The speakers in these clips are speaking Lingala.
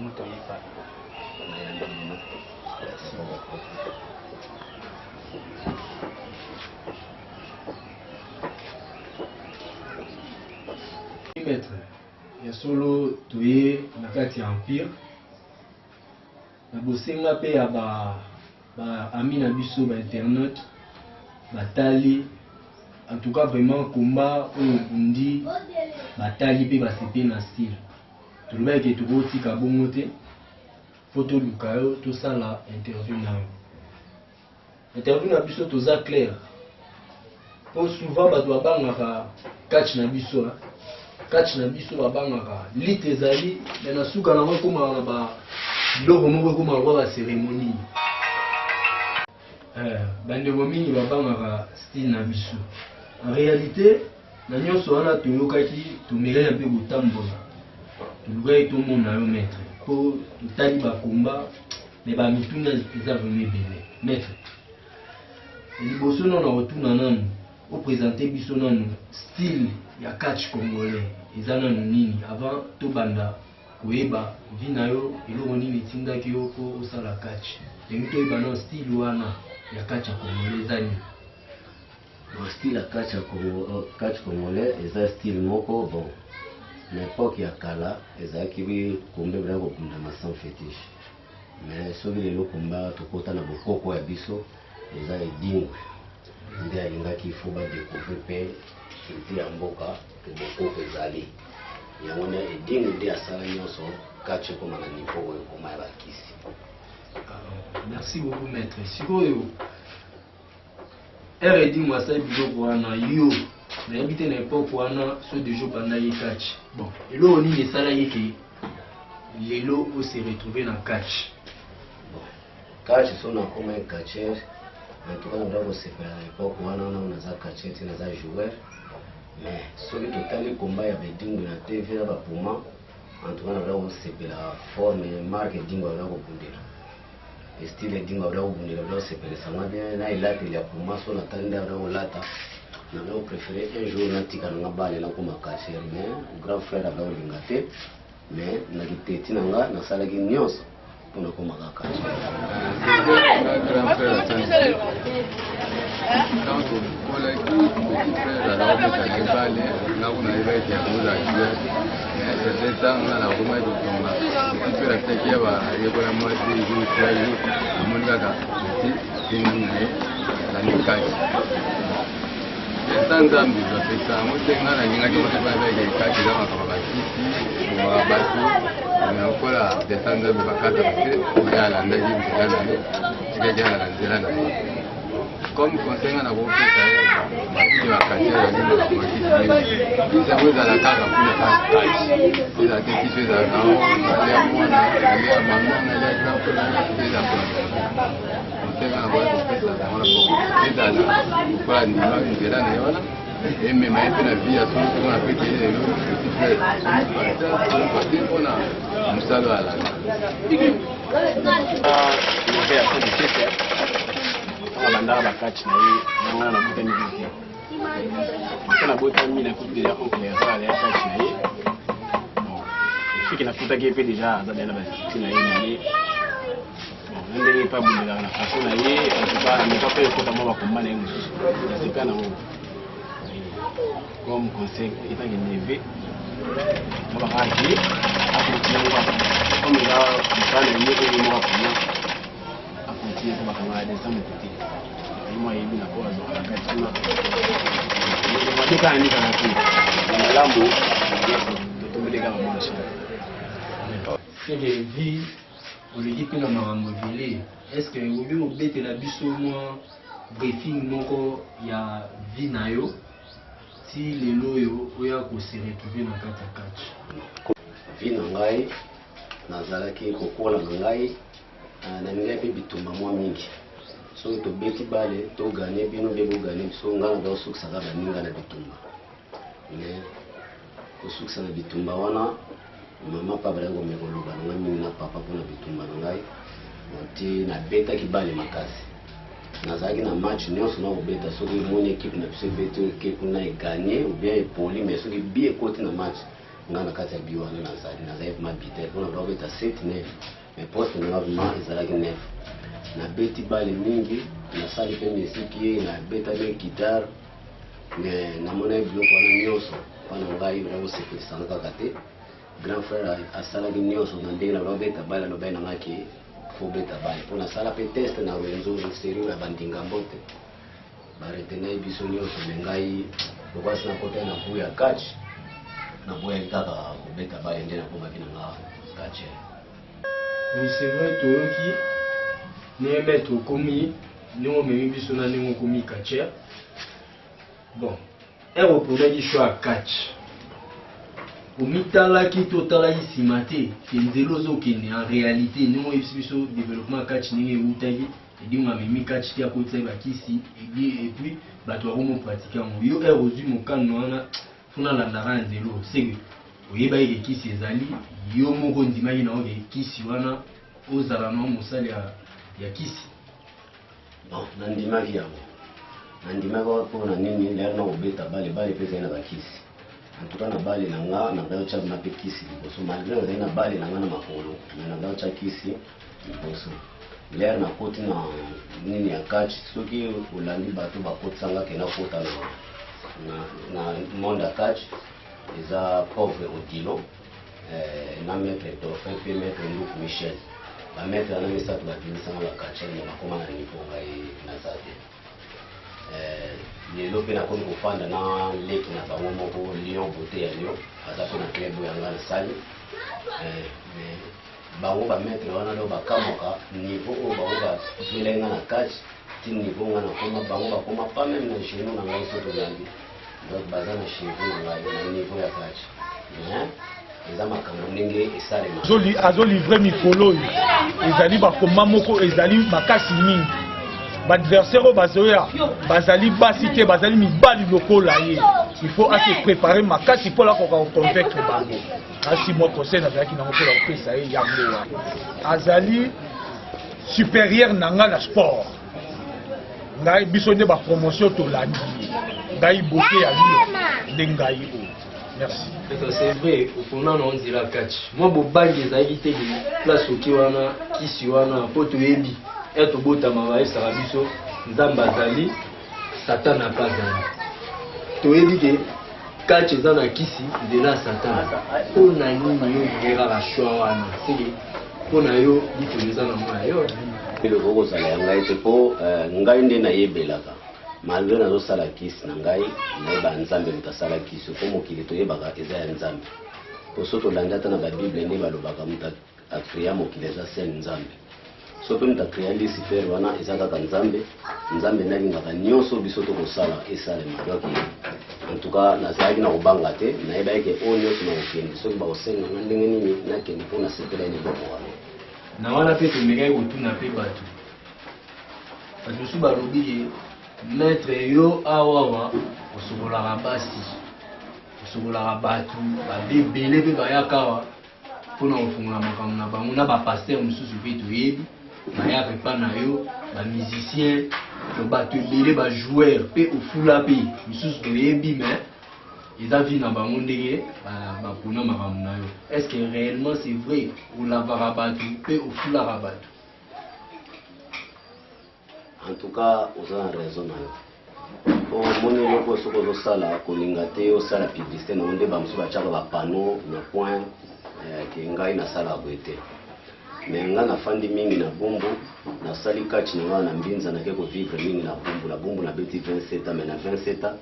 moto yipa. Maître, il y a solo tué na kati empire. Na bosenga pe ya ba ami na biso ba internet batali. En tout cas vraiment combat oyo bundi batali pe basepe na style. Toloba ke tokoti ka bongo te. Photo lukayo to sala interview na yo. Interview na biso toza clair. Pour souvent bato babangaka catch na biso hein. Catch na biso babangaka lit ezali mais na suka na koma na ba biloko moko koma ba cérémonie. Bandeko mingi babangaka style na biso. En réalité, na nyonso wana toyokaki tomele un peu kotambola. Tolukaki tomona yo maître. Po totali bakomba mais bamituna eza vraiment ebele. Maître, liboso nano na kotuna nanu oprésente biso nanu style ya catch congolais eza nanu nini avant tobanda koyeba vi na yo eloko nini etindaki yo po osala catch. Ndenge toyeba na style wana ya catch ya congolais eza nini? Style ya catch congolais eza style moko bon. Na époque ya kala ezalaki kombe bela kobundama sans fétiche. Mais soki lelo komba tokota na bokoko ya biso eza edingwe. Nde alingaki ifo badécouvrir mpe culture ya mboka ke bokoko ezali. Yango nde edingwe nde asala nyonso catch ekoma na niveau oyo ekoma ya bakisi. Merci beaucoup maître. Sikoyo R&D asali biloko wana yo nayebi te na époque wana so déjà bandaki catch. Bon, eloko nini esalaki ke lelo o se retrouver na catch? Bon, catch so na koma catcher en tout cas na kosepela na époque wana naza catcher te naza joueur. Mais soki totali komba ya bedingo na TV na bapuma en tout cas na kosepela forme marque dingo na kobundela. Style dingo na kobundela na kosepela sanga bien na ilate ya puma so na tali na kolata. Je préféré un jour na tika na bale na koma catcher mais grand frère a linga te mais na kiteti na nga na salaki nyonso pona koma catcher. Grand frère atandi. Donc pour les frères la route na bale na kuna iba ya kuza joueur. Mais c'est ça on a vraiment du combat. Si tu restes qui va yebola moi des jours très mon gars c'est une la nikaki. Sanzambi za mutenga na nyinga kama tebale kati za makabati wa batu na kola de sanzambi bakata base yala ndaji mtana ne tikaja na nzela na comme conseiller na bope ça baki wakati ya nini na makiti ni ça vous ala kaka kuna kaji ila tiki tu za nao ya mwana ya mama na ya grand frère za kwa tenga na bope ça za mwana kwa ida kwa ndima nzela na yona et même na vie à son qu'on a fait le on a musalo ala Bandara bakatch na ye ngana na butani bizi. Kana botami na coupe déjà on clair ya catch na ye. Bon, fiki na futa ke pe déjà za bana ba fiki na ye ni. Bon, ndenge pa bundela na façon na ye, en tout cas ne pas faire kota mo ba komba na ye mususu. C'est pas na mo. Comme conseil étant élevé. On va rager à continuer comme il a pas le niveau de moi pour moi. À continuer pour ma des hommes côté. Moi il na kwa zo akati na. Ni ka ni kana tu. Na lambo tutumele kama mwashi. C'est des vies on lui dit que na marambo vile. Est-ce que vous voulez obéter la biso moi briefing moko ya vie na yo? Si les loyaux oya ko se retrouver na kati ya catch. Vi na ngai nazalaki kokola na ngai na ngai pe bitumba mwa mingi. So to beti bale to gane bino be gane so ngana do suksa ga baninga na bitumba. Mais ko suksa na bitumba wana mama pa bale go mekoloba na ngai na papa pona bitumba na ngai. Monti na beta kibale makasi. Nazaki na match nyonso na obeta soki moni équipe na biso beto équipe na gagner ou bien poli mais soki bien côté na match nga na kati ya bi wana nazali mabite mpona babeta 7-9 mais poste nanga vraiment ezalaki 9 nabeti bale mingi nasali mpe misiki nabetami guitare mais namonaki biloko wana nyonso mpona ngai vraimen osepelisa kaka te grand frère asalaki nyonso na ndenge na babeta bale alobai nangaki fo beta bale mpo nasala mpe teste na renzo serio ya bandinga mbote baretenai biso nyonso me ngai lokwasi nakota na buya ya catch naboyaki kaka kobeta bale nde nakomaki nanga catch. Oui, c'est vrai, toyoki ne maître okomi ndenge omemi biso na ndenge okomi catcher. Bon, oponaki choix ya catch omitalaki to otalaki nsima te ke nzela ozokende en réalité ndenge oyebisi biso développement ya catch ndenge eutaki edingo amemi catch te akotisaki bakisi epuis bato bakomopratike yango yo ozwi mokano wana funa alandaka ya nzela seke oyebaki ke kisi ezali yo moko ndimaki nango ke kisi wana ozala na mosali ya kisi. Bon, nandimaki yango nandimaki mpona nini lere na kobeta bale mpe ezali na bakisi antuka na bale na nga nangai otya na mpe kisi liboso malgré ozali na bale na nga na makolo mais nangai otya kisi liboso lere nakoti na nini ya catch soki olandi bato bakotisanga ke nakota na monde ya catch eza pauvre odilo na maître dauphin mpe maître Luc Michel bamaître yana misato babimisanga bakatcher me bakoma na niveau ngai naza te lelo mpe nakomi kofanda na leki na bango moko lion bote ya lion aza mpe na club yanga nasali bango bamaître wana leo bakamoka niveau oyo bango bazwelai nga na catch ti niveau nga nakoma bango bakoma pa meme na genou na ngai soki olandi donc baza na cheveux na ngai na niveau ya catch eza makambo ndenge esalema azolivre mikolo oyo ezali bakoma moko ezali makasi mingi baadversaire oyo bazoya bazali basi te bazali mibali lokola ye il faut ase préparer makasi mpo akoka koconvaincre bango asi mwa conseil nazalaki nango mpola kopesa ye yango wana azali supérieur na nga na sport ngai biso nde bapromotion tolandi ngai bote ya liyo nde ngai oyo. Merci. C'est vrai, au fond, on dirait catch. Moi, je suis allé à la place où wana kisi wana poto ebi et to bota mawa esala biso nzamba zali satan na pazana to ebi ke catch eza na kisi nzela satan ona nini yo ngera la choix wana sike pona yo bitoleza na mwa yo le gogo zala yanga ete po ngai nde na yebelaka malgré nazosala kisi na ngai nayeba nzambe moto asala kisi po mokili toyebaka eza ya nzambe po so tolandi ata na babible nde balobaka moto akrea mokili eza sel nzambe so mpe moto akrea lucifer wana eza kaka nzambe nzambe nde alingaka nyonso biso tokosala esalema donc en tout cas nazalaki na kobanga te nayebaki ke oyo nyonso na kokende soki bakosenganga ndenge nini nakende mpo nasepela ye liboko wana na wana mpe tomekaki kotuna mpe bato mosusu balobi ke maître yo awawa osokolaka basi osokolaka bato babebele mpe bayaka awa mpona kofungola makambo na bango na bapaster mosusu mpe toyebi bayaka epa na yo bamusicien to bato ebele bajoueur mpe ofula mpe mosusu toyebi mais eza vi na bango ndenge bapona makambo na yo. Est ce que réellement c'est vrai olavaka bato mpe ofulaka bato? En tout cas oza na raison na yo omoni eloko soki ozosala kolinga te osala publicité nango nde bamosusu batiaka bapano na point ke ngai nasalaka boye te mais ngai nafandi mingi na bumbu nasali kati na ngai na mbinza nake kovivre mingi na bumbu nabeti 27 mais na 27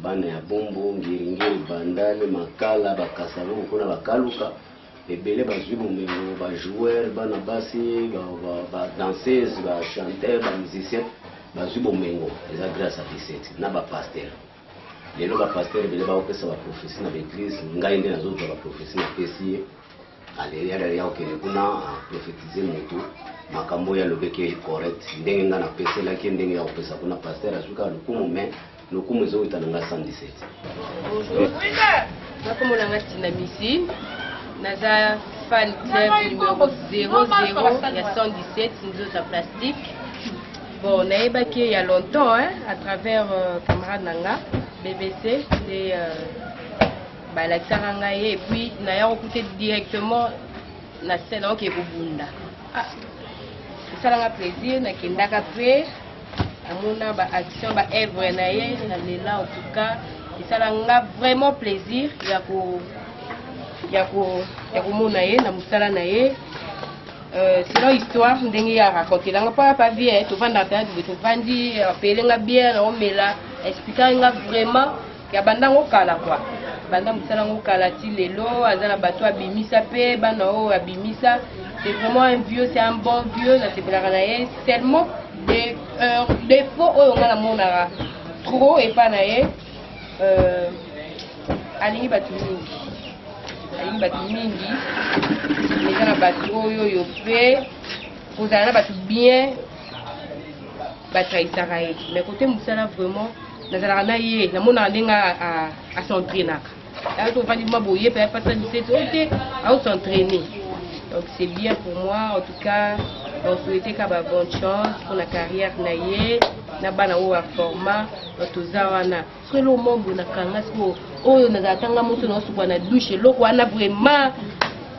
bana ya bumbu ngiringiri bandale makala bakasalo mpona bakaluka ebele bazwi bomengo bajoueur bana basi badanseuse bachanteur bamusicien bazwi bomengo eza grâce à 17 na bapaster lelo bapaster ebele bakopesa baprofesi na baeglise ngai nde nazozwa baprofesi napesi ye aleyalala ya kokende kuna aprofetize motu makambo oyo alobeki correct ndenge ngai napeselaki ndenge ya kopesa kuna paster azwi kaka lokumu mais lokumu ezowita na ngai 117. nakomona nga tina misi naza fan club numéro 00 ya 117 nzoza plastique. Bon, nayebaki il y a longtemps à travers camarade nanga BBC balakisaka ngai ye, et puis naya kokute directement na scène oke kobunda. Esalanga plaisir, nakendaka mpe amona ba action ba œuvre na ye na lela, en tout cas esalanga vraiment plaisir ya komona ye na mosala na ye. Selon histoire ndenge ya racontelanga mpo pa bien tovandaka tovandi apelenga bien na omela expliquanga vraiment ya bandango kala quoi, banda mosala ngo kala ti lelo aza na bato abimisa mpe bana oyo abimisa. C'est vraiment un vieux, c'est un bon vieux, na sepelaka na ye seulement des fois oyo nga namonaka trop epa na ye alingi bato mingi eza na bato oyo mpe kozala na bato bien batrahisaka ye, mais kote mosala vraiment nazalaka na ye namonaka ndenge asentraînaka aa tovandi ma boye mpe apasa 17 oyo te aosentraîner. Donc c'est bien pour moi, en tout cas, on souhaitait qu'à ba bonne chance pour la carrière naie, na bana ou a format, tozawana. Ce que le monde na kanga sko, oh na zatanga moto na suba na douche, loko wana vraiment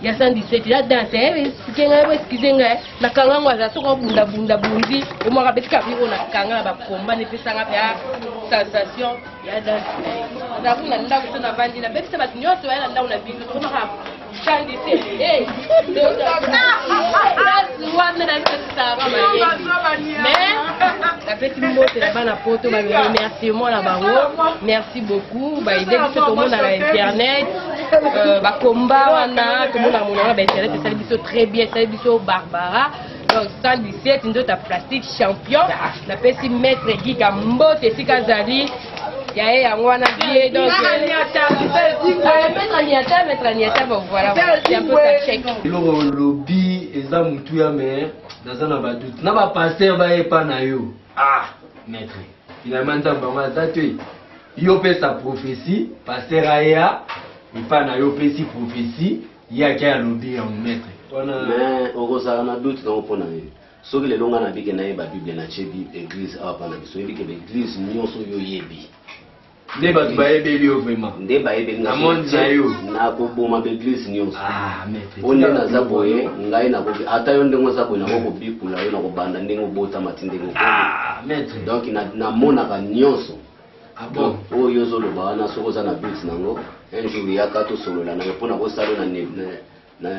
ya 117 ya danser, excusez-moi, na kanga ngwa za soko bunda bundi, o mo rabeti ka biro na kanga ba komba ne pesa nga ya sensation ya danser. Na kuna nda ko na bandi na beti ba nyoto ya nda una bino, ko na merci beaucoup. Internet, très bien, Barbara. Donc 117, une autre plastique champion. La petite maître Guy Gambo, c'est Kazali. Ya ngwana bien donc mettre voilà c'est un peu ça check le lobby eza mutu ya mais dans un abadoute na ba pasteur ba epa na yo maître finalement nzamba mazate yo pe sa prophétie pasteur aya epa na yo pe si prophétie ya ka lobby en maître mais okozala na doute na opona ye soki lelo nga na bike na ye ba bible na chebi église apa na biso yebi ke église nyonso yo yebi nde bato bayebeli yo vraiment nde bayebeli na monde na yo nakoboma baeglise nyonso po nde naza boye ngai nakobi ata yo ndenge oza boye nakokobikula yo nakobanda ndenge obotama ti ndenge maître donc namonaka nyonso oyo ozoloba wana soki oza na but nango un jour yaka tosolola nayo mpo nakosala na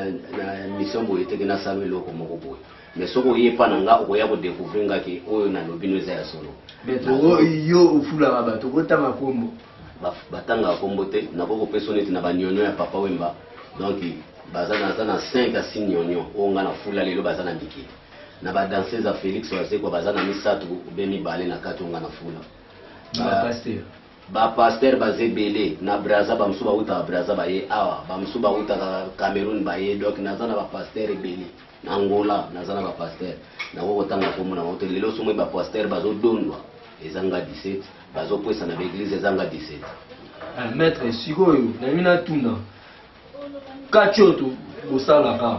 mission boye teke nasala eloko moko boye mais soki oyepa na nga okoya kodécouvrir ngaki oyo nalobi no eza ya solo yo ofulaka bato okotanga kombo batangaka kombo te nakokopesa neti na banyonyo ya papa wemba donc baza na 5 à 6 nyonyo oyo nga nafula lelo baza na mikili na badanseuse ya félix wazekwa baza na misatu be mibale na kati oyo nga nafula bapaster baza ebele na braza bamosusu bautaka braza baye awa bamosusu bautaka cameroun baye donc naza na bapaster ebele na Angola naza na bapaster nakokotanga kombo na moto lelo somoi bapaster bazodondwa ezanga 17 bazokwesa na baeglise ezanga 17 maître sikoyo na mina tuna kati oyo bosalaka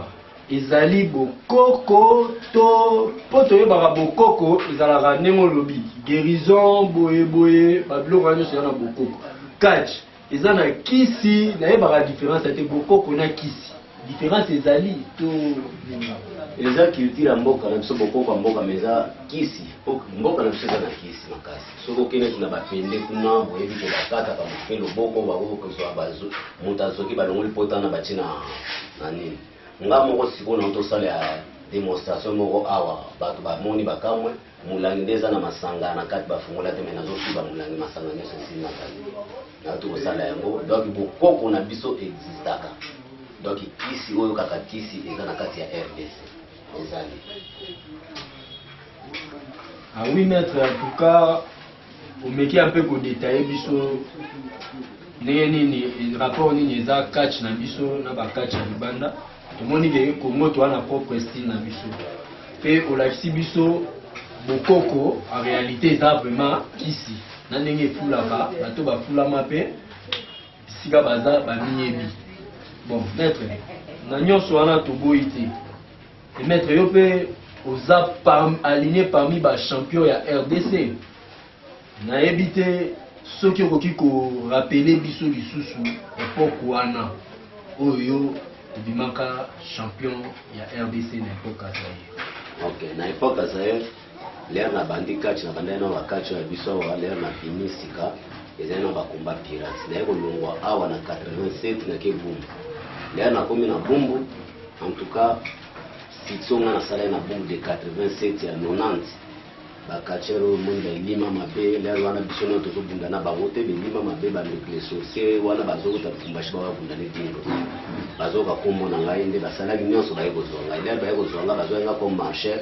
ezali bokoko to mpo toyebaka bokoko ezalaka ndenge olobi guérison boyeboye babiloko wana nyonso eza na bokoko kati eza na kisi nayebaka différence ate bokoko na kisi différence ezali to eza culture ya mboka na biso bokoko ya mboka mais eza kisi mboka na biso eza na kisi makasi soki okendeki na bapende kuna boyebi ke bakataka moke loboko bakokozwa moto azoki balongoli potana batie na nini nga moko sikoyo na tosala ya démonstration moko awa bato bamoni bakamwe molangi nde eza na masanga na kati bafungola te mai nazofiba molangi masanga nyonso esili na kati na tokosala yango donc bokoko na biso existaka donc kisi oyo kaka kisi eza na kati ya RDC ezali. Oui maître, en tout cas omeki un peu kodetaye biso ndenge nini rapport nini eza catch na biso na bakatch ya libanda tomoni ke Congo toa na propre style na biso mpe olakisi biso bokoko en réalité eza vraiment kisi na ndenge efulaka bato bafulama mpe bisika baza bamiyebi. Bon maître na nyonso wana toboyi te et maître yo mpe oza aligné parmi ba champion ya RDC nayebi te ce qui est rappeler biso lisusu époque wana oyo bimaka champion ya RDC na époque Zaire. Ok, na époque Zaire l'air na bandi catch na bandi na catch ya biso wa l'air na finisika ezana ba combat pirates na yeko longwa awa na 87 na kebumbu l'air na komi na bumbu en tout cas si tsonga na sala na bumbu de 87 à 90 ba catchero monde lima mabe l'air wana biso no to bunda na bangote be lima mabe ba les sorciers wana bazo ta kumbashi ba bunda ne dingo bazo ka kombo na ngai nde basala nyonso ba yeko zonga l'air ba yeko zonga bazo nga comme marché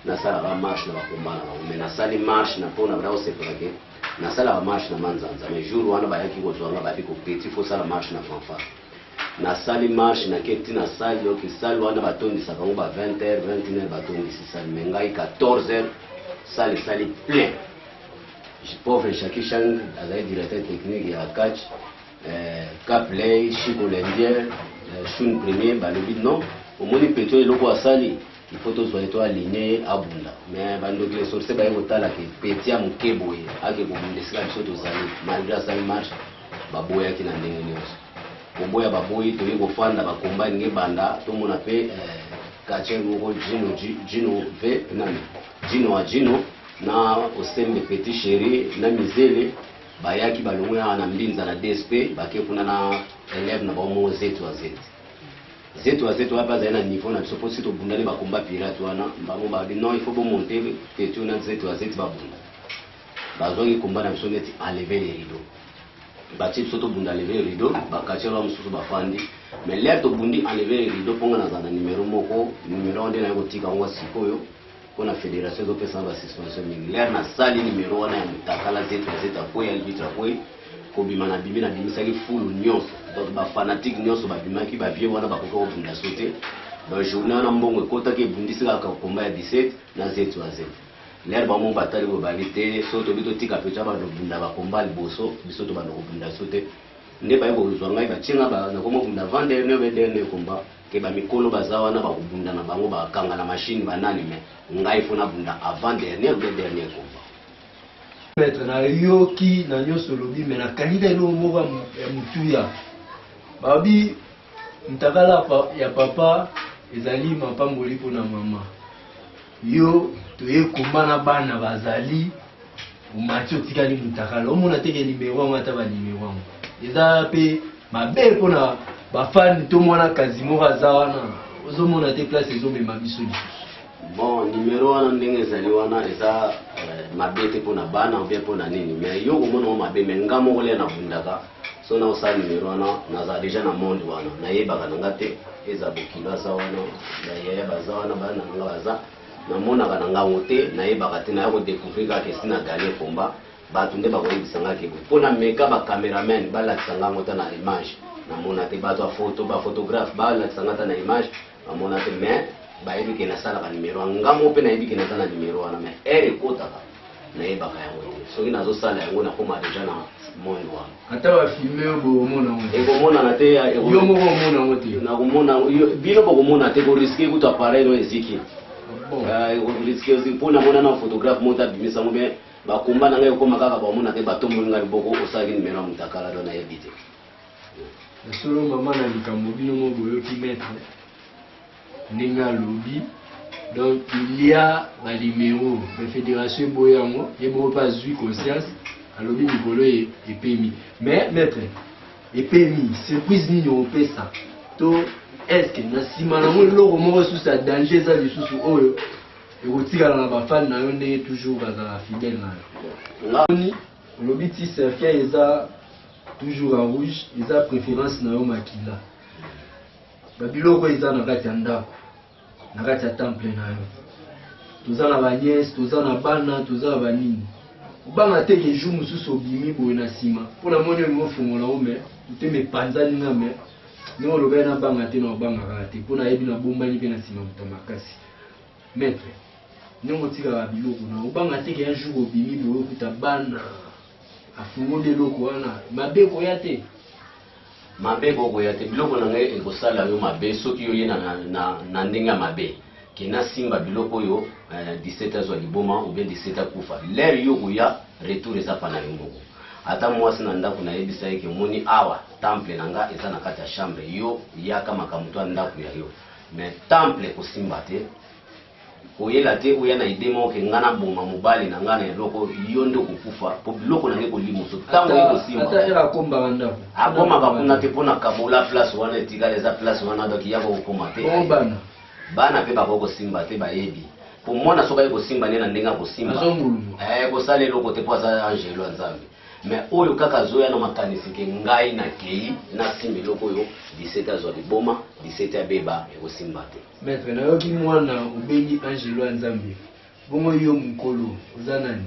na sala ba marche na ba kombana mais na sali marche na pona bravo c'est pour que na sala ba marche na manzanza mais jour wana ba yaki ko zonga ba biko petit faut sala marche na fanfare na sali marche na keti na sali ok sali wana batondi sa bango ba 20h 21h batondi si sali mengai 14h sali plein je pauvre Chaki Chang azali directeur technique ya catch Caplay Chico Lendier Shun premier balobi non au moni peto eloko asali il faut tous être alignés à Bunda mais bando que les sources ba yotala ke petit ya mukeboye ake ko bundesika biso to zali malgré ça marche baboya kina ndenge nyonso koboya baboyi to yeko fanda ba combat nge banda to mona pe kache ngo Gino V nani Gino na osembe petit chéri na mizele bayaki balongwe na mbinza na DSP bake kuna na élève na bomo zetu hapa zaina niveau na biso posi to bundani ba combat pirate wana bango ba non il faut bon monter petu na zetu ba bunda bazongi combat na biso neti enlever les rideaux bati biso to bunda enlever les rideaux ba kachero mususu ba fandi mais l'air to bundi enlever les rideaux ponga na zana numéro moko numéro ndena yako tika ngwa sikoyo kona fédération de pesa ba suspension mingi l'air na sali numéro wana ya mutakala zetu kwa ya vitra kwa kobima na bimi na bimisaki fulu nyonso donc ba fanatique nyonso ba bimaki ba vie wana ba kokoko bunda sauter ba journée na mbongo ekota ke bundisika ka komba ya 17 na zetu a zetu l'air ba mon batali bo balite soto bito tika pecha ba bunda ba komba liboso biso to ba no bunda sauter nde ba yebo zwa ngai ba chinga ba na komo bunda vendre ne vederne komba ke ba mikolo bazawa na ba bunda na bango ba kanga na machine banani me ngai fona bunda avant dernier komba maître na yoki na nyoso lobi mais na kanida elo moko ya mutuya babi mtakala ya papa ezali mapamboli pona mama yo toye komba na bana bazali umati otikali mutakala omona teke numéro wango ata ba numéro wango eza pe mabe pona bafani to mwana kazimo aza wana ozomona te place ezomema biso lisusu. Bon, numéro wana ndenge ezali wana eza mabete pona bana ou bien pona nini mais yo komona mabe mais ngamo kole na bundaka so na osala numéro wana naza déjà na monde wana nayebaka nanga te eza bokilo aza wana nayeba baza wana bana nanga baza namonaka na ngango te nayebaka te naya kodécouvrir kaka esi na gale komba bato nde bakoyebisanga ke mpona meka bacameraman balakisanga ngo ta na image namona te bato ya photo baphotographe balakisanga ta na image bamona te mais bayebi ke nasalaka numéro wana ngamo mpe nayebi ke naza na numéro wana mais ere ekotaka nayebaka yango te soki nazosala yango nakoma deja na monde wana ata bafilme oyo bokomona ngo ekomonana te yo moko omona ngo te nakomona bino bokomona te koriske kutu appareil oyo eziki riske mpona mona na photographe moto abimisa ngo me bakomba na ngai okoma kaka bamona te batomboli ngai liboko osalaki numéro ya mutakala do nayebi te solo mama na likambo bino mo boyoki maître ndenge alobi donc il y a ba numéro de fédération boyango ye moko mpe azwi conscience alobi mikolo epemi mais maître epemi surprise nini opesa to est-ce na nsima nango eloko moko lisusu ya danger eza lisusu oyo ekotikala na bafani na yo ndenge toujours bazala fidèle na yo olobi ti cercueil eza toujours en rouge eza préférence na yo makila babiloko eza na kati ya ndako na kati ya temple na yo toza na baniese toza na bana toza na banini obanga te ke jour mosusu obimi boye na nsima mpona moni olingi ofongola o me toteme epanzani nga me ndenge olobeli na banga te na obangaka te mpona ayebi na bombani mpe na nsima moto makasi maître ndenge otikaka biloko na obanga te ke un jour obimi boye okuta bana afungoli eloko wana mabe koya te mabe kokoya te biloko na ngai ekosala yo mabe soki oye na ndenge ya mabe ke nasimba biloko oyo 17 azwa liboma ou bien 17 akufa lere yo koya retour eza pa na yo moko ata mwasi na ndako na yebisa yeke moni awa temple nanga eza na kati ya chambre yo yaka makambo ya ndako ya yo mais temple kosimba te oyela te oya na ide moko ngana boma mobali na ngana eloko yo ndo kokufa po biloko na ngeko limuso tango yeko simba ata era komba bandako akoma bakuna te pona kabola place wana etikala eza place wana donc yako kokoma te bana pe bakoko simba te bayebi pour moi na soka yeko simba ne na ndenga ko simba ko sala eloko te po asa angelo ya Nzambe mais oyo kaka zoya na makanisi ke ngai na kei na simba eloko yo 17 azwa liboma 17 abeba eko simba te maître na yoki mwana obengi angelo ya Nzambe bongo yo mukolo oza nani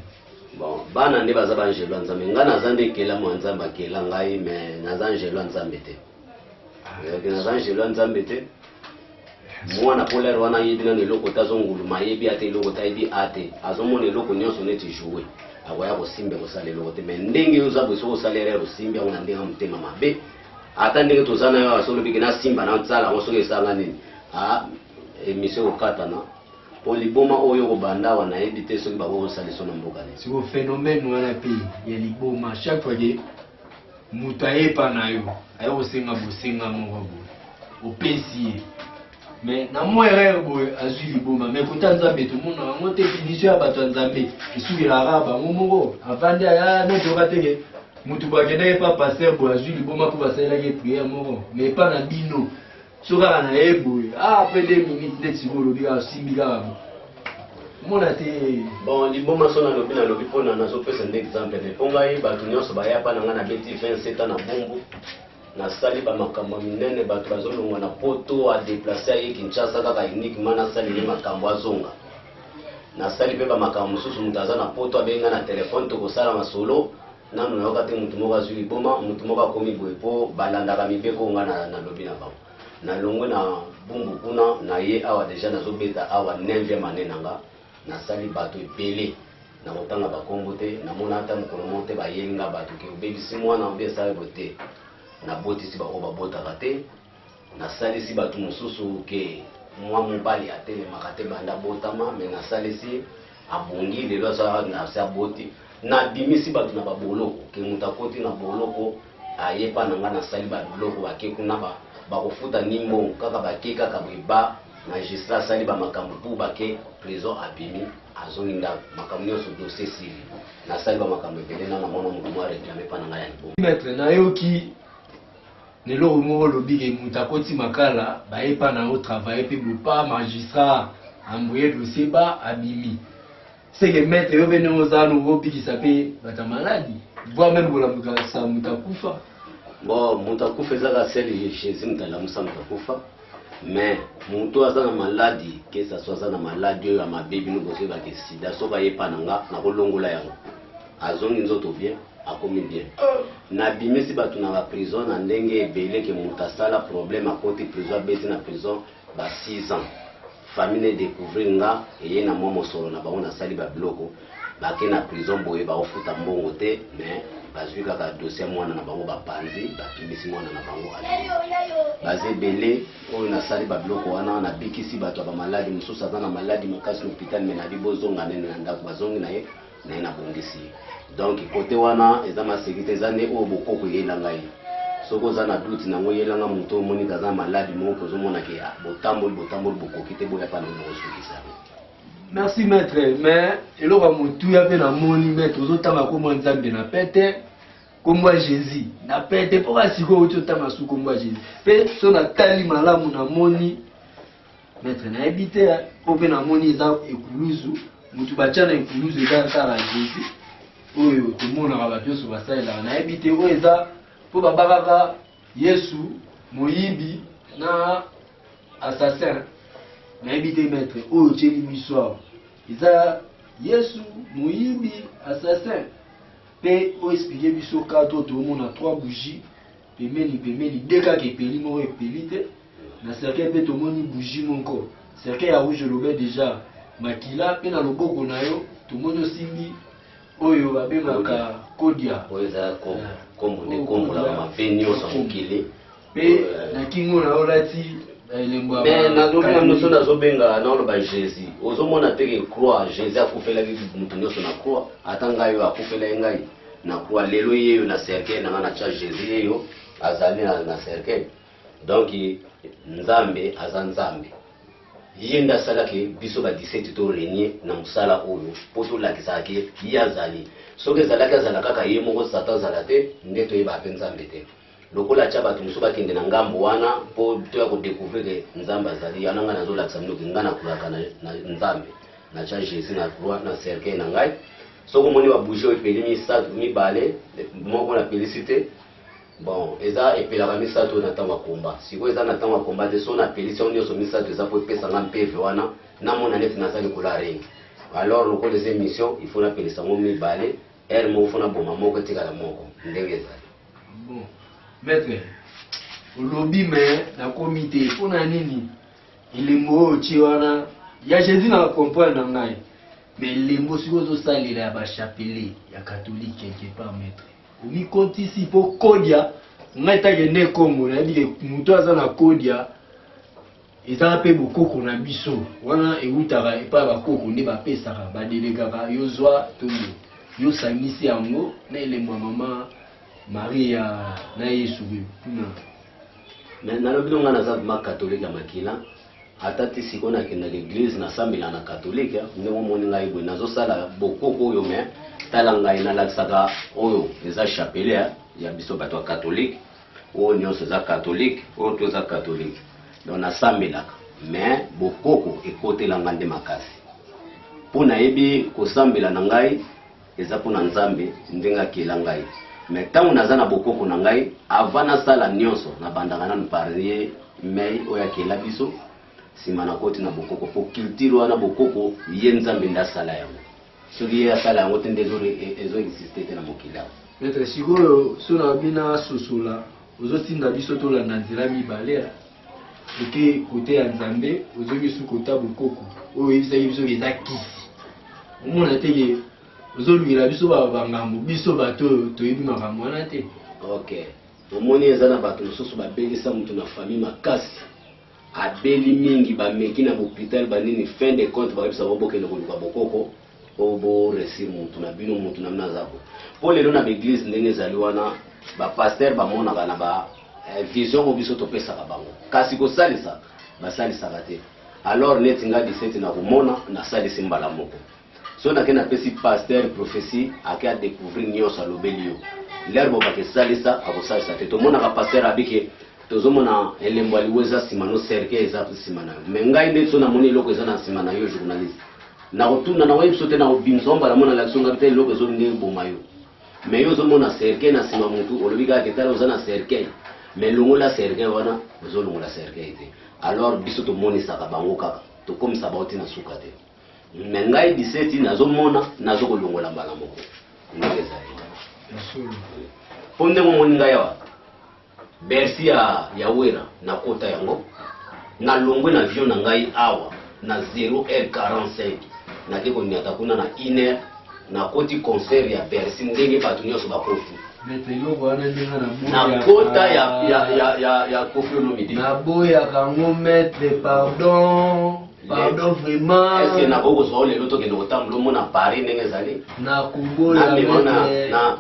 bon bana nde baza ba angelo ya Nzambe nga naza nde kela mo Nzambe akela ngai mais naza angelo ya Nzambe te naza angelo ya Nzambe te mwana polaire wana yebi na eloko tazonguluma yebi ate eloko tayebi ate azomona eloko nyonso neti jouer akoya kosimba kosala eloko te mais ndenge oza boye soki osalera ya kosimba yango na ndenge ya motema mabe ata ndenge toza na yo asolobiki na simba na ntsala yango soki esanga nini emission kokatana po liboma oyo kobanda wana yebi te soki bakokosaliso na mboka ne siko phénomène wana pe ya liboma chaque fois ke moto ayepa na yo aye kosenga bosenga moko boye opesi ye mais na mwa erreur boye azwi liboma mais kota Nzambe tomona yango te finition ya bato ya Nzambe esukelaka bango moko avandi aya netoka teke moto bakendaki pa paster boye azwi liboma mpo basalelaki priere moko mais epa na bino so kaka na ye boye apres 2 minutes nde siko olobi kaka simbi kaka mona te bon liboma so nalobi mpona nazopesa nde exemple te mpo ngai bato nyonso bayapa na ngai na beti 27 ans na bumbu nasali bamakambo minene bato bazolongwa na poto adeplace aye Kinshasa kaka uniquement nasali ye makambo azonga nasali mpe bamakambo mosusu moto aza na poto abenga na telefone tokosala masolo nano nayoka te motu moko azwi liboma motu moko akomi boye mpo balandaka mibeko nga nalobi na bango nalongwe na bumbu kuna na ye awa deja nazobeta awa 9e année nanga nasali bato ebele na kotanga bakombo te namona ata mokolo moko te bayelinga bato ke obebisi mwana obesala bote nabotisi bango babotaka te nasalisi bato mosusu ke mwa mobali atelemaka te banda botama me nasalisi abongi lelo azasi aboti nabimisi bato na baboloko ke moto akoti na boloko ayepa na nga nasali babiloko bake kuna bakofuta nimbongo kaka bake kaka boyeba magistrat asali bamakambo mpo bake prison abimi azongi ndako makambo nyonso dossier sili nasali bamakambo ebele na namona moto mwa reklame mpa na ngai ya libongo maître nayoki lelo moko lobi ke moto akoti makala bayepa na yo travaille mpe bopa magistrat amboye dossier ba abimi seke maître yo bene oza no obikisa mpe bata maladi voire même kolambukasa moto akufa bon moto akufa ezaka sele jésus moto alamusa moto akufa mais moto aza na maladi kesa so aza na maladi oyo ya mabe bino bozoyebaka sida so bayepa na nga nakolongola yango azongi nzoto bien akomi bien nabimisi bato na baprison na ndenge ebele ke moto asala problème akoti prison abeti na prison ba 6 ans famille découvrir nga eye na mwa mosolo na bango nasali babiloko bake na prison boye baofuta mbongo te mais bazwi kaka dossier mwana na bango bapanzi bakimisi mwana na bango baza ebele oyo nasali babiloko wana nabikisi bato ya bamaladi mosusu aza na maladi makasi na hôpital me nabi bozonga nene na ndako bazongi na ye naye nabongisi ye donc kote wana eza masekite eza nde oyo bokoko eyela ngai soki oza na duti nango eyelanga moto omonika aza maladi moko ozomonake botamboli bokoki te boyapa nango kosukisa yango. Merci maître, mais eloko ya motuya mpe namoni maître ozotanga kombo Nzambe na pete kombo ya Jésus na pete mpo basikoyo oti otanga su kombo ya Jésus mpe so natali malamu namoni maître nayebi te mpo mpe namoni eza ekuluzu motu batya na ekuluzu eza kaka Jésus oyo tomonaka bato nyonso basalelaka nayebi te oyo eza mpo babakaka Yesu moyibi na assassin nayebi te maître oyo otyeli biso awa eza Yesu moyibi assassin mpe oyo explike biso kato tomona 3 bougies pembeni 2 kaka epeli moko epeli te na cercueil mpe tomoni bougie moko cercueil ya rouge elobe déjà makila mpe na loboko na yo tomoni osimbi oyo babengaka kodia oyo eza kombo nde kombo la mabe nyonso mokili mpe na kingo na yo olati mais nazobenga nyonso nazobenga naoloba Jésus ozomona teke croix Jésus akufelaki moto nyonso na croix ata ngai oyo akufela ye ngai na croix lelo yeyo na cercueil na na cha Jésus yeyo azali na cercueil. Donc nzambe aza nzambe yenda salaki biso ba 17 to régner na musala oyo poto lakisaki yazali soke zalaka zalaka ka yemo ko satan zalate ndeto yeba pe nzambe te lokola cha batu muso bakende na ngambo wana po to ya ko découvrir nzambe azali yananga nazo lakisa mnoki ngana kulaka na nzambe na cha Jésus na croix na cercueil na ngai soko moni ba bouger epeli mi satu mi balé moko na félicité. Bon, eza epelaka misato na tango komba. Siko eza na tango komba te so na pelisi onyo so misato eza po pesa nga mpeve wana na mona net na sali kula rengi. Alors loko les émissions, il faut na pelisa mo mi balé, er mo fona boma moko tika la moko. Ndenge eza. Bon, maître, olobi me na comité fona nini? Ilembo chi wana ya Jésus na comprendre ngai. Mais lembo siko zo salila ya ba chapelet ya catholique quelque part maître. Omi konti si po kodia ngata yende kombo na bi muto aza na kodia ezala pe bokoko na biso wana eutaka epa bakoko nde bapesaka badelegaka yo zwa to yo sangisi yango na elembo ya mama Maria na Yesu kuna. Mais nalobi nga naza ma catholique ya makila atati siko na kenda l'église na sambela na catholique nde mo ngai boy nazosala bokoko oyo mais tala ngai na laksaka oyo eza chapelet ya biso bato catholique oyo nyonso eza catholique oyo to eza catholique donc na sambelaka mais bokoko ekotela ngande makasi pona yebi ko sambela na ngai eza pona nzambe ndenga kila ngai mais tangu naza na bokoko na ngai avana sala nyonso na bandanga na parier mais oya kila biso simana koti na bokoko po culture wana bokoko ye nzambe nda sala yango soki ya sala yango te ndezori ezo exister te na mokila. Maître sikoyo so na bina sosola ozotinda biso tolanda nzela mibale eke kote ya nzambe ozoki su kota bokoko oyo yebisaki biso eza kisi omona teke ozolukela biso bangambo biso bato toyebi makambo wana te. Ok, omoni eza na bato mosusu babelisa moto na famille makasi abeli mingi bameki na hôpital banini fin de compte bakebisa bobokende koluka bokoko obo resir mutu na bino mutu na mnazako po lelo na l'église ndenge ezali wana bapasteur bamonaka na ba vision ko biso topesaka bango kasi kosalisa basalisaka te. Alors neti nga 17 na komona nasalisi mbala moko so nake napesi pasteur prophétie ake a découvrir nyonso alobeli yo lerbo bakesalisa akosalisa te tomonaka pasteur abike tozomona elembo aliweza nsima no cercueil eza nsima na yo me ngai nde so namoni eloko eza na nsima na yo journaliste nakotuna na wayebi so te nakobimisa ombala mona lakso nga te eloko ezolinga eboma yo me yo ozomona cercueil na nsima motu olobi kaka ketala oza na cercueil me longola cercueil wana ozolongola cercueil te. Alors biso tomonisaka bango kaka tokomisa bao te na suka te me ngai 17 nazomona nazokolongola mbala moko ndenge ezali po ndenge omoni ngai awa bersi ya wera na kota yango na longwe na vion na ngai awa na 0h45 na ke koniata kuna na 1h na koti concert ya bersi ndenge bato nyonso bakofi na kota ya Koffi Olomide na boya kango maître pardon vraiment est-ce que na boko zo lelo to ke no tamlo mona Paris ndenge ezali na kuboya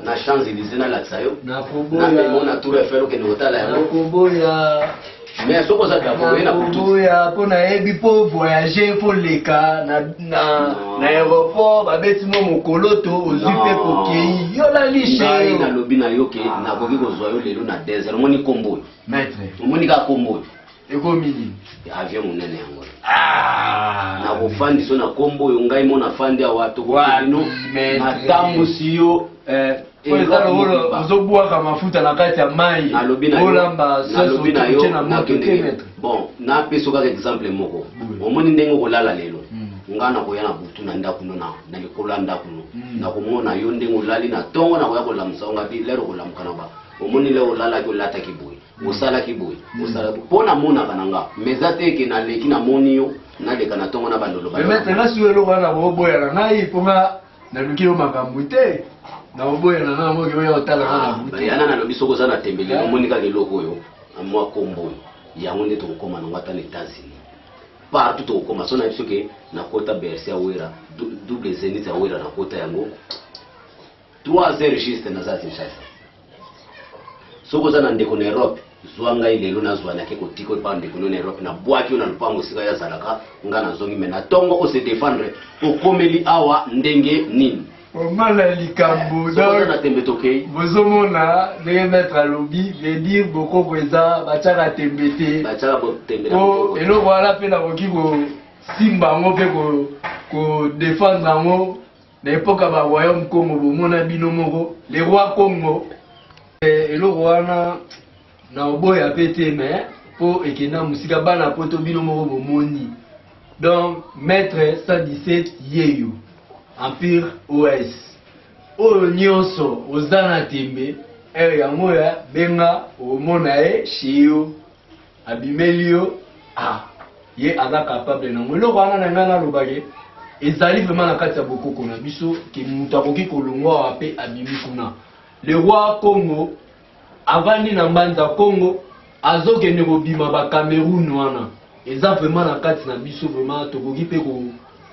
na Champs-Élysées na laksayo na kuboya na mona Tour Eiffel ke no tala na yango kuboya mais soko za d'abord na kuboya pona yebi po voyager po leka na aéroport babeti mo mokoloto ozipe kokei yo la lishe na lobi na yoke na koki kozwa yo lelo na desert moni kombo maître moni ka kombo eko mini avion monene yango na kofandi so na kombo yo ngai mona fandi awa to bino na tamusi yo ozobwaka mafuta na kati ya mai olamba nalobi na yo bon napeso kaka exemple moko omoni ndenge okolala lelo nga nakoya na butu na ndako na likolo ya ndako nakomona yo ndenge olali na ntongo nakoya kolamusa ngo ngabi lero kolamuka na ba omoni lelo olalaki olataki boye osalaki boye osalaki mpo namonaka na nga meza te eke naleki namoni yo naleka na ntongo na bandolo maître ngasi eloko wana boboya na ngai mponga naluki yo makambo te na oboya na ngai moki oyo otala na butu yana nalobi soko oza na tembele omoni kaka eloko oyo mwa kombo oyo yango nde tokokoma nango ata na États-Unis partout tokokoma so na biso ke na kota berse ya wera double zénith ya wera na kota yango 3 heures juste na za Kinshasa soko za na ndeko na Europe zwanga ile lelo nazwana ke kotiko pa ndeko na Europe na bwaki na lupango sika ya zalaka ngana zongi mena tongo o se défendre o komeli awa ndenge nini Omala likambo na tembe tokei bozomona ndenge mettre à lobby veut dire beaucoup kweza bachaka tembete bachaka tembe o elo wala pe na koki ko simba ngo pe ko défendre ngo na époque ba royaume Congo bomona bino moko les rois Congo elo wana na oboya pete mais po ekena musika bana poto bino moko bomoni donc maître 117 yeyo Empire OS oyo nyonso ozana tembe yango ya benga omona shio abimelio ye aza capable nango eloko wana na ngana lobake ezali vraiment na kati ya bokoko na biso ke mutu akoki kolongwa wa pe abimi kuna le roi Congo avandi na mbanza Congo azokende kobima ba Cameroun wana eza vraiment na kati na biso vraiment tokoki pe ko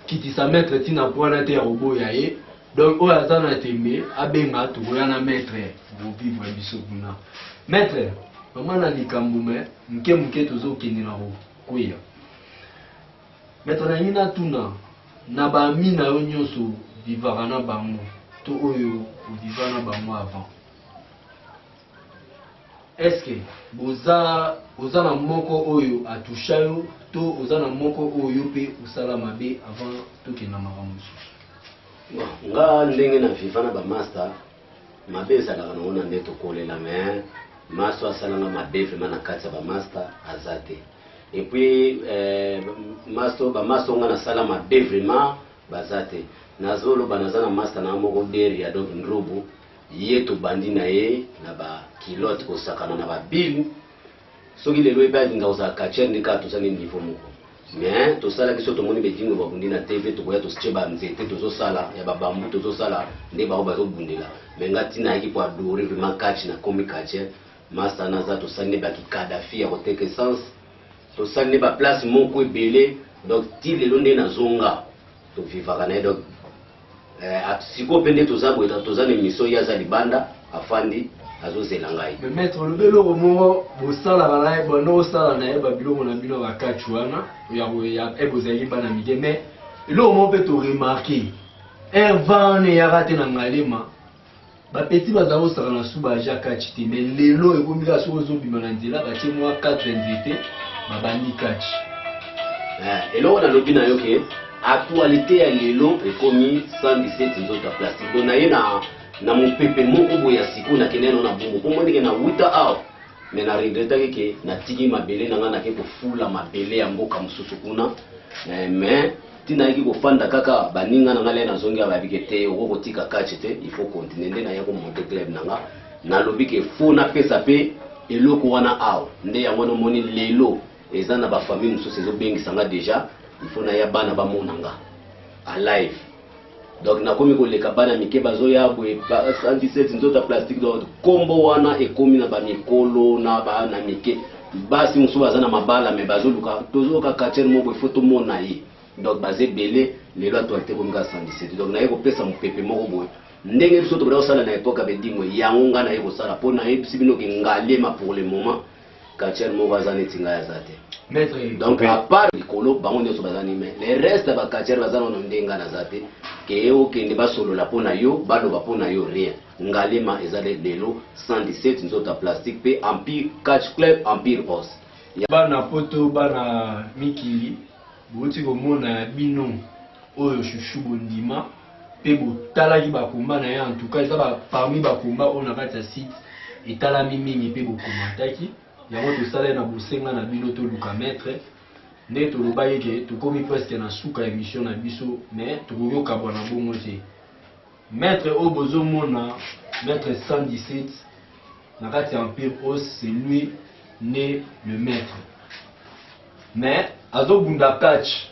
kitisa maître tina pwana te ya oboya ye donc oyo aza na tembe abenga tokoya na maître bovivre biso kuna maître vraiment na likambo me muke tozokende na kokwea maître na nina tuna na bamina yo nyonso vivaka na bango to oyo oviva na bango avant est-ce que oza na moko oyo atusha yo to oza na moko oyo pe osala mabe avant tokenda makambo mosusu nga ndenge na viva na bamaster mabe ezalaka nango na nde tokolela mais master asalanga mabe vraiment na kati ya bamaster aza te et puis bamaster nga nasala mabe vraiment baza te nazoloba naza na master na moko deri ya donc ndrubu ye tobandi na ye na bakilote kosakana na babili soki lelo ebazinga kozala kachere nde kaka tosali niveau moko mais tosalaki so tomoni bedingo babundi na tv tokoya tosite banzete tozosala ya babambu tozosala nde bao bazobundela mais nga ntina yaki po adore vraiment kachi na komi kachere master naza tosali nde bakikadafi ya koteka essence tosali nde baplace moko ebele donc ti lelo nde nazonga tovivaka na ye donc siko pe nde toza na émission ye aza libanda afandi azozela ngai maître olobi eloko moko bosalaka na ye bando osala na ye babiloko na bino bakati wana bozalaki bana mike mais eloko moko mpe toremarke ervan eyaka te na ngalema bapeti bazala kosala na su baja kati te mais lelo ekomi kaka soki ozobima na nzela batie mwa 4 nzete babandi kati eloko nalobi na yo ke actualité ya lelo ekomi 117 nzoto ya plastique donc naye na mopepe moko boye ya siku nakende no na bongo mpo mondeke na 8 awa mais na regretaki ke natiki mabele na nga nake kofula mabele ya mboka mosusu kuna mais ntina yaki kofanda kaka baninga na nga le nazongi ya babike te oko kotika kache te il faut continuer nde naye komonte club na nga nalobi ke fo napesa pe eloko wana awa nde yango nomoni lelo eza na bafamille mosusu ezobengisa nga déjà il faut naye bana bamona nga a live donc nakomi koleka bana mike bazoya boye 117 nzoto ya plastique donc kombo wana ekomi na bamikolo na bana mike basi mosusu baza na mabala me bazoluka tozoka kachere moko il faut tomona ye donc baza ebele lelo actualité ekomi ka 117 donc naye kopesa mopepe moko boye ndenge biso tobala kosala na epoke ya bedimwe yango nga naye kosala mpo nayebisi bino ke ngalema pour le moment kachere moko aza neti ngai aza te donc à part likolo bango nyonso baza nime le reste ya bakachere baza nano nde nga naza te ke okende basolola mpo na yo baloba mpo na yo rien ngalema eza lelo 117 nzoto ya plastique mpe empire catch club empire os bana poto bana mikili bouti komona bino oyo chouchou bondima mpe botalaki bakomba na ye en tout cas eza parmi bakomba oyo na kati ya site etalami mingi mpe bokomataki yango tosala na bosenga na bino toluka maître nde tolobaki ke tokomi presque na suka émission na biso mais tokoki okabwa na bongo te maître oyo bozomona maître 117 na kati ya empire os c'est lui né le maître mais azobunda catch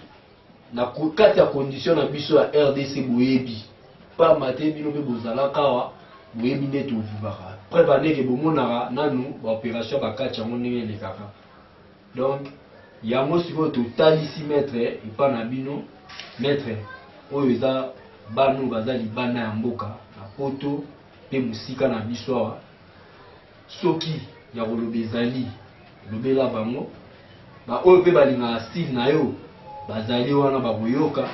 na kati ya condition na biso ya RDC boyebi pamba te bino mpe bozalaka awa boyebi nde tovivaka preuve andeke bomonaka nanu baopération bakati yango ndenge elekaka donc yango sikoyo totalisi maître epa na bino maître oyo eza bano baza libanda ya mboka na poto pe musika na biso awa soki ya koloba ezali lobela bango ba oyo pe balingaka style na yo bazali wana bakoyoka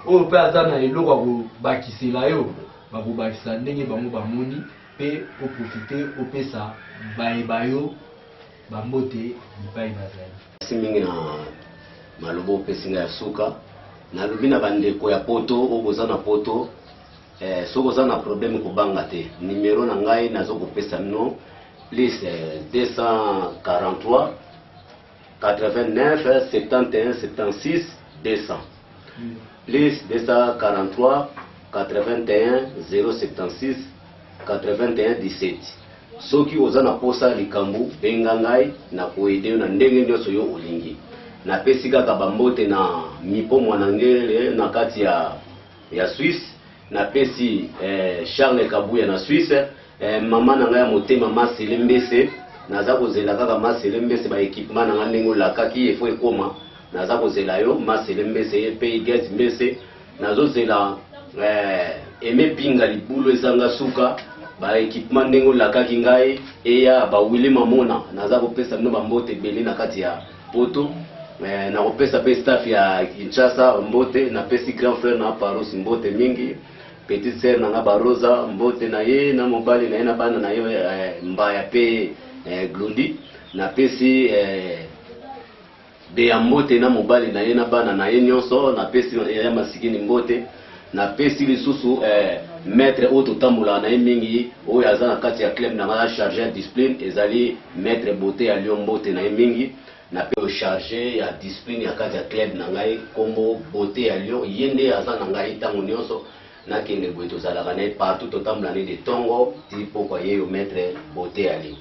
oyo pe aza na eloko akobakisela yo bakobakisa ndenge bango bamoni pe oprofite opesa bayeba yo bambote bipai bazali. Merci mingi na malobo opesinga ya suka nalobi na bandeko ya poto oyo boza na poto soki oza na problème kobanga te numero na ngai nazokopesa mino plus 243 89 71 76 200 plus 243 81 076 81 17. Soki oza na posa likambu benga ngai na koede na ndenge nyonso yo olingi. Na pesi kaka bambote na mipo mwanangele na kati ya Suisse. Na pesi Charles Kabuya na Suisse. Mama na ngai ya motema Masele Mbese. Naza kozela kaka Masele Mbese ba équipement na ndengo la kaki efo ekoma. Naza kozela yo Masele Mbese pe Get Mbese. Nazo zela eme pinga libulo ezanga suka ba équipement ndengo la kaki ngai eya ba wili mamona naza kopesa bino bambote bele na kati ya poto na kopesa pe staff ya Kinshasa mbote na pesi grand frère na Paros mbote mingi petite sœur na nga Baroza mbote na ye na mobali na ye na bana na ye mbaya pe Glondi na pesi be mbote na mobali na ye na bana na ye nyonso na pesi ya masikini mbote na pesi lisusu maître auto tambola na mingi oyo aza na kati ya club na nga chargé discipline ezali maître beauté ya Lyon mbote na mingi na pe chargé ya discipline ya kati ya club na ngai kombo beauté ya Lyon yende aza na ngai tango nyonso na kende boye tozalaka na partout totambola ne de tongo ti pokwa ye yo maître beauté ya Lyon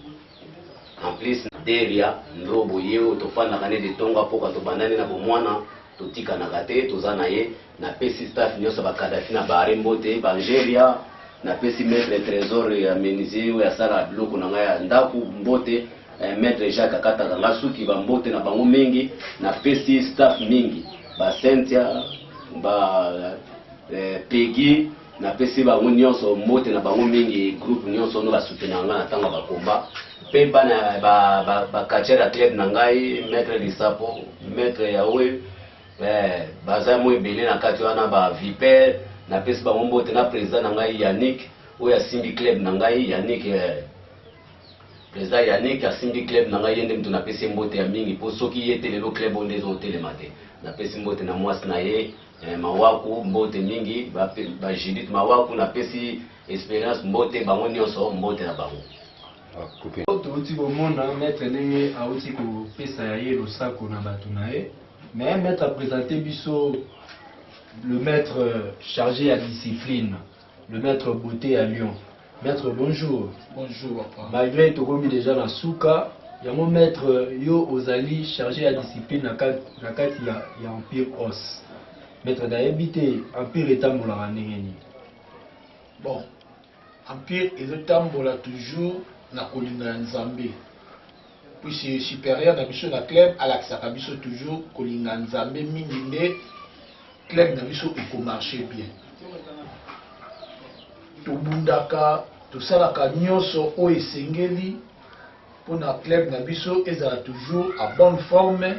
en plus deria ndobo yeo tofandaka ne de tongo poka tobandani na bomwana totika na kate tozana ye na pesi staff nyonso bakadafi na barembo te Algeria na pesi maître trésor ya menuisier ya sala biloko na ngai ya ndaku mbote maître Jacques akataka nga suki bambote na bango mingi na pesi staff mingi ba Cynthia ba Peggy na pesi bango nyonso mbote na bango mingi groupe nyonso no basoutenanga na ntango bakomba pe bana ba kachera club na ngai maître Lisapo maître Yawe baza mo ebele na kati wana ba Viper na pesi bango mbote na président na ngai Yannick oyo asimbi club na ngai Yannick président Yannick asimbi club na ngai yende mtu na pesi mbote ya mingi po soki yete lelo club onde zo telema te na pesi mbote na mwasi na ye mawaku mbote mingi ba Judith mawaku na pesi expérience mbote bango nyonso mbote na bango touti bomona maître ndenge auti kopesa ya ye losako na bato na ye mais maître a présenté biso le maître chargé à discipline le maître beauté à Lyon. Maître bonjour. Bonjour papa. Malgré tout comme déjà na souka ya mon maître yo ozali chargé à discipline na kati ya empire os maître d'ahabiter empire etambola ndenge. Bon empire etambola toujours na kolinga nzambe puis c'est supérieur na biso na club alakisaka biso toujours kolinga nzambe mingi nde club na biso ekomarche bien tobundaka tosalaka nyonso oyo esengeli mpona club na biso ezala toujours à bonne forme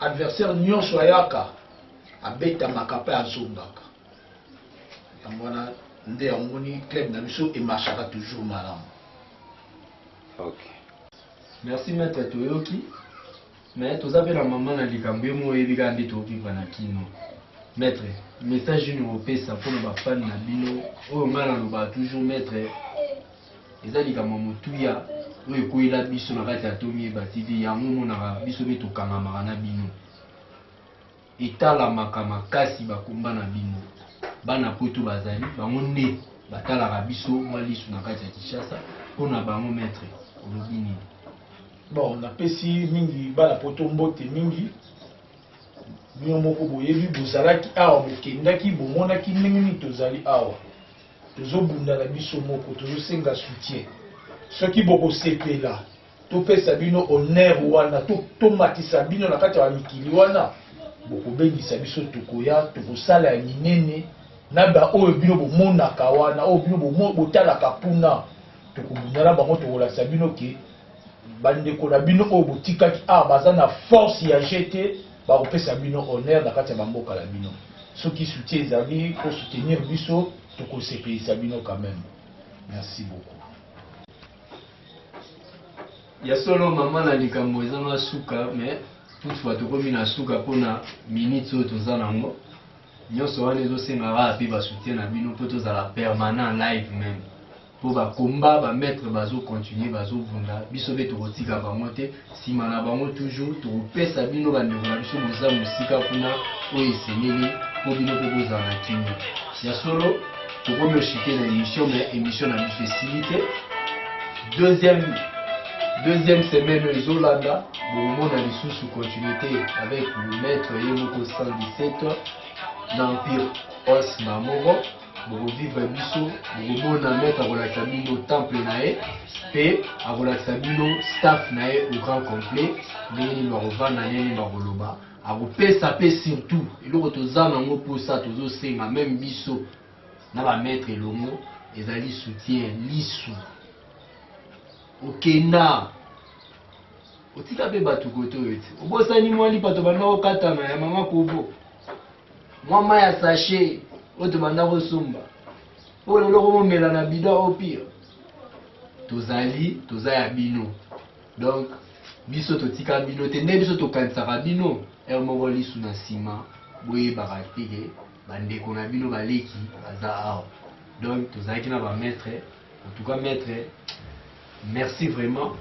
adversaire nyonso ayaka abetamaka mpe azongaka yango wana nde yamoni club na biso emarchaka toujours malamu. Okay. Merci maître Toyoki. Mais tous avez la maman na likambo mo ebika nde to vivre na kino. Maître, message nous pesa pour nos fans na bino. O ngala lo ba toujours maître. Ezali kama mutuya oyo koila biso na kati atomi ba TV ya mumo na biso beto kanga na bino. Itala makama kasi bakumba na bino. Bana poto bazali bango nde batala biso malisu na kati ya Kinshasa pona bango maître. Bon, on a pesi mingi bala poto mbote mingi. Mio moko boyebi bozalaki awa bokendaki bomonaki ndenge nini tozali awa. Tozobunda na biso moko tozosenga soutien. Soki bokosepela topesa bino honneur wana tomatisa bino na kati ya mikili wana bokobengisa biso tokoya tokosala ya minene na ba oyo bino bomonaka wana oyo bino botalaka mpuna tokobundana bango tokolakisa bino ke bandeko na bino oyo botikaki baza na force ya jete bakopesa bino honneur na kati ya bamboka na bino soki soutien ezali pour soutenir biso tokosepelisa bino quand même. Merci beaucoup. Ya solo mama na likambo eza na suka mais toutefois tokomi na suka mpona minutes oyo toza nango nyonso wana ezosengaka mpe basoutien na bino mpo tozala permanent live même mpo bakomba bametre bazocontinue bazobunda biso mpe tokotika bango te nsima na bango toujours tokopesa bino bandeko na biso boza mosika kuna oyo esengeli mpo bino mpe bozala na kimia ya solo tokomi oshite na émission mais émission na biso esili te deuxième semaine ezolanda bokomona lisusu continuité avec le maître yemoko 117 d'Empire Os Mamoro bokovivre biso bokomona maître akolakisa bino temple na ye mpe akolakisa bino staff na ye au grand complet ndenge nini bakovanda ndenge nini bakoloba akopesa mpe surtout eloko toza nango mposa tozosenga même biso na bamaître elongo ezali soutien lisu okenda otika mpe bato kote oyo ete obosani mwa lipato banda kokatana ya mama kobo mwa mai ya sachet oyo tobanda kosomba oyo loloko momela na bidon au pire toza ya bino donc biso totika bino te nde biso tokanisaka bino ere moko lisu na nsima boyebaka teke bandeko na bino baleki baza awa donc tozalaki na bamaître en tout cas maître merci vraiment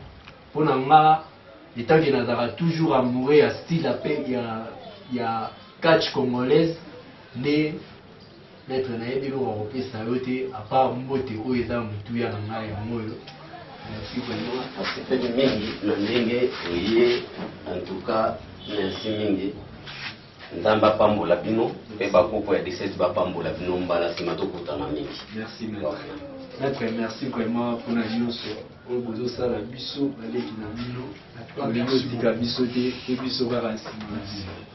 pour nga étant que nazara toujours amoureux à style appel ya catch congolaise ne maître na yebilo bakopesa yo te à part mbote oyo eza motuya na ngai ya moyo merci vraiment asepeli mingi na ndenge oye en tout cas merci mingi nzambe apambola bino mpe bakopo ya 17 bapambola bino mbala nsima tokutana mingi. Merci maître, merci vraiment pour la nyonso oyo bozosala biso baleki na bino olingo tika biso te mpe biso kaka nsima na bino.